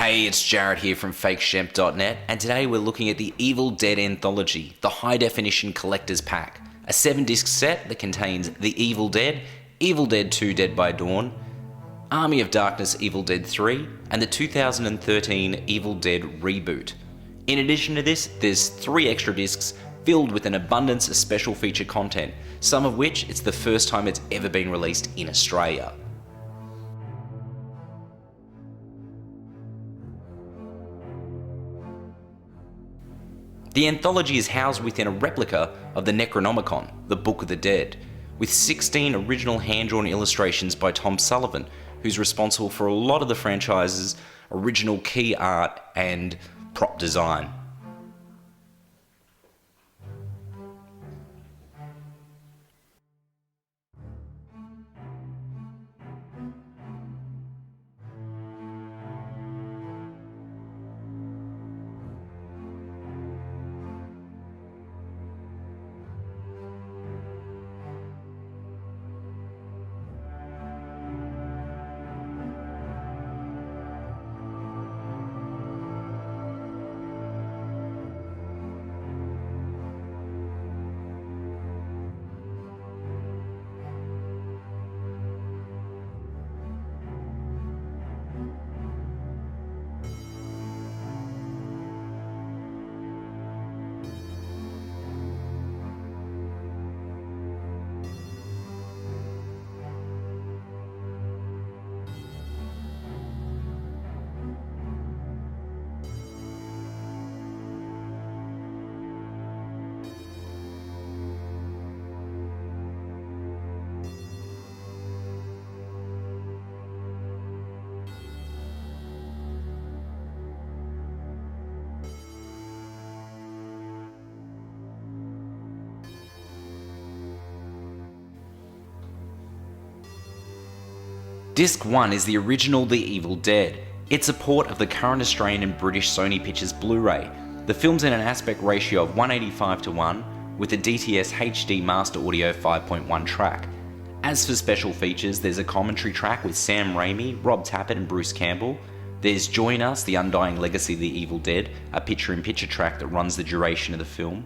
Hey, it's Jared here from fakeshemp.net, and today we're looking at the Evil Dead Anthology, the High Definition Collector's Pack, a 7-disc set that contains The Evil Dead, Evil Dead 2 Dead by Dawn, Army of Darkness Evil Dead 3, and the 2013 Evil Dead Reboot. In addition to this, there's 3 extra discs filled with an abundance of special feature content, some of which it's the first time it's ever been released in Australia. The anthology is housed within a replica of the Necronomicon, the Book of the Dead, with 16 original hand-drawn illustrations by Tom Sullivan, who's responsible for a lot of the franchise's original key art and prop design. Disc 1 is the original The Evil Dead. It's a port of the current Australian and British Sony Pictures Blu-ray. The film's in an aspect ratio of 185:1 with a DTS HD Master Audio 5.1 track. As for special features, there's a commentary track with Sam Raimi, Rob Tappert and Bruce Campbell. There's Join Us, The Undying Legacy of the Evil Dead, a picture-in-picture track that runs the duration of the film.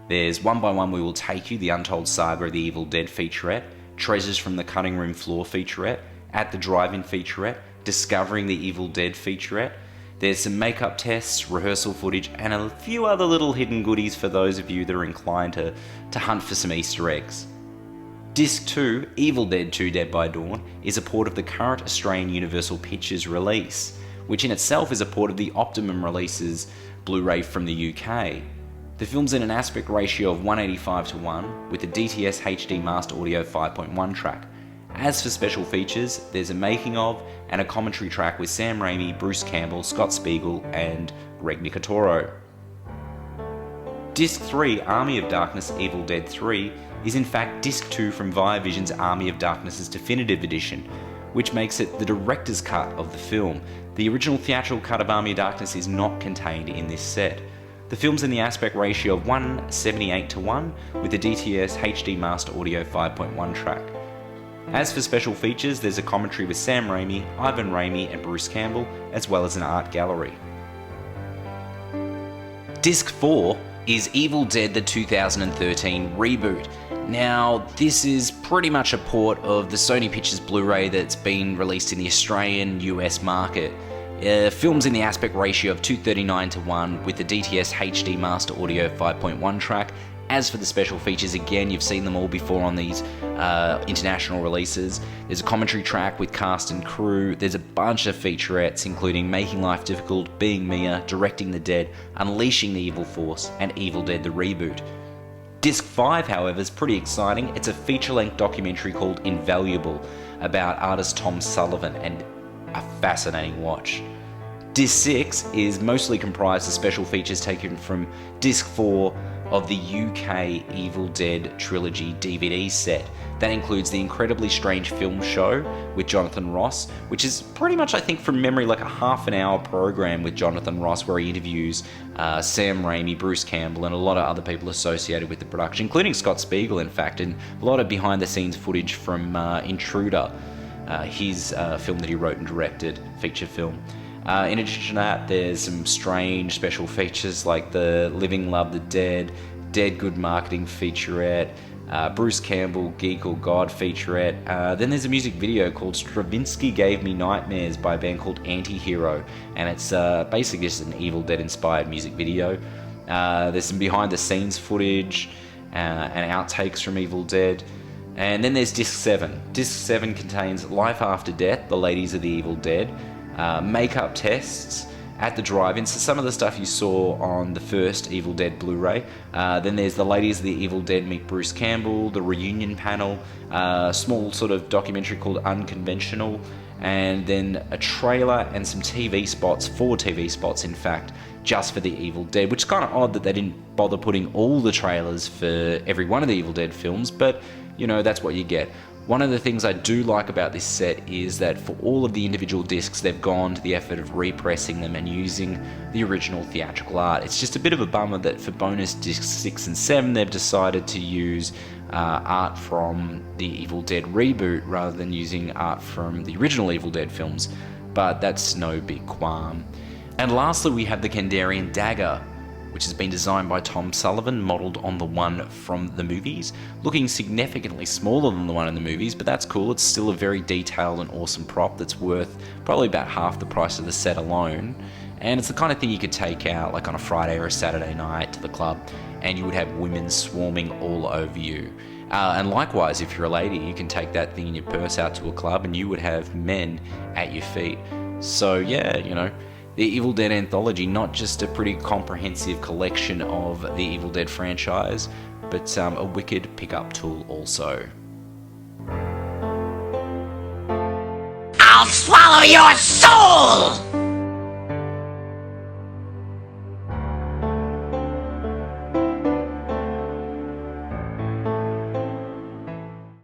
There's One by One We Will Take You, The Untold Saga of the Evil Dead featurette, Treasures from the Cutting Room Floor featurette, At the Drive-In featurette, Discovering the Evil Dead featurette. There's some makeup tests, rehearsal footage, and a few other little hidden goodies for those of you that are inclined to hunt for some Easter eggs. Disc 2, Evil Dead 2 Dead by Dawn, is a port of the current Australian Universal Pictures release, which in itself is a port of the Optimum releases Blu-ray from the UK. The film's in an aspect ratio of 185:1 with a DTS HD Master Audio 5.1 track. As for special features, there's a making of and a commentary track with Sam Raimi, Bruce Campbell, Scott Spiegel and Greg Nicotero. Disc 3, Army of Darkness Evil Dead 3, is in fact Disc 2 from ViaVision's Army of Darkness' Definitive Edition, which makes it the director's cut of the film. The original theatrical cut of Army of Darkness is not contained in this set. The film's in the aspect ratio of 178:1 with a DTS HD Master Audio 5.1 track. As for special features, there's a commentary with Sam Raimi, Ivan Raimi and Bruce Campbell, as well as an art gallery. Disc 4 is Evil Dead the 2013 Reboot. Now, this is pretty much a port of the Sony Pictures Blu-ray that's been released in the Australian US market. Film's in the aspect ratio of 239:1 with the DTS HD Master Audio 5.1 track. As for the special features, again, you've seen them all before on these international releases. There's a commentary track with cast and crew. There's a bunch of featurettes, including Making Life Difficult, Being Mia, Directing the Dead, Unleashing the Evil Force, and Evil Dead the Reboot. Disc 5, however, is pretty exciting. It's a feature-length documentary called Invaluable about artist Tom Sullivan, and a fascinating watch. Disc 6 is mostly comprised of special features taken from Disc 4 of the UK Evil Dead Trilogy DVD set. That includes the Incredibly Strange Film Show with Jonathan Ross, which is pretty much, I think from memory, like a half-an-hour program with Jonathan Ross where he interviews Sam Raimi, Bruce Campbell, and a lot of other people associated with the production, including Scott Spiegel, in fact, and a lot of behind-the-scenes footage from Intruder, his film that he wrote and directed, feature film. In addition to that, there's some strange special features like the Living Love the Dead, Dead Good Marketing featurette, Bruce Campbell, Geek or God featurette. Then there's a music video called Stravinsky Gave Me Nightmares by a band called Anti-Hero, and it's basically just an Evil Dead inspired music video. There's some behind the scenes footage and outtakes from Evil Dead. And then there's Disc 7. Disc 7 contains Life After Death, The Ladies of the Evil Dead, makeup tests at the drive-in, so some of the stuff you saw on the first Evil Dead Blu-ray. Then there's The Ladies of the Evil Dead Meet Bruce Campbell, the reunion panel, a small sort of documentary called Unconventional, and then a trailer and some TV spots, 4 TV spots in fact, just for the Evil Dead, which is kind of odd that they didn't bother putting all the trailers for every one of the Evil Dead films, but you know, that's what you get. One of the things I do like about this set is that for all of the individual discs, they've gone to the effort of repressing them and using the original theatrical art. It's just a bit of a bummer that for bonus discs 6 and 7, they've decided to use art from the Evil Dead reboot rather than using art from the original Evil Dead films, but that's no big qualm. And lastly, we have the Kandarian Dagger, which has been designed by Tom Sullivan, modelled on the one from the movies, looking significantly smaller than the one in the movies, but that's cool. It's still a very detailed and awesome prop that's worth probably about half the price of the set alone, and it's the kind of thing you could take out like on a Friday or a Saturday night to the club, and you would have women swarming all over you. And likewise, if you're a lady, you can take that thing in your purse out to a club and you would have men at your feet. So yeah, you know, the Evil Dead Anthology, not just a pretty comprehensive collection of the Evil Dead franchise, but a wicked pickup tool also. I'll swallow your soul!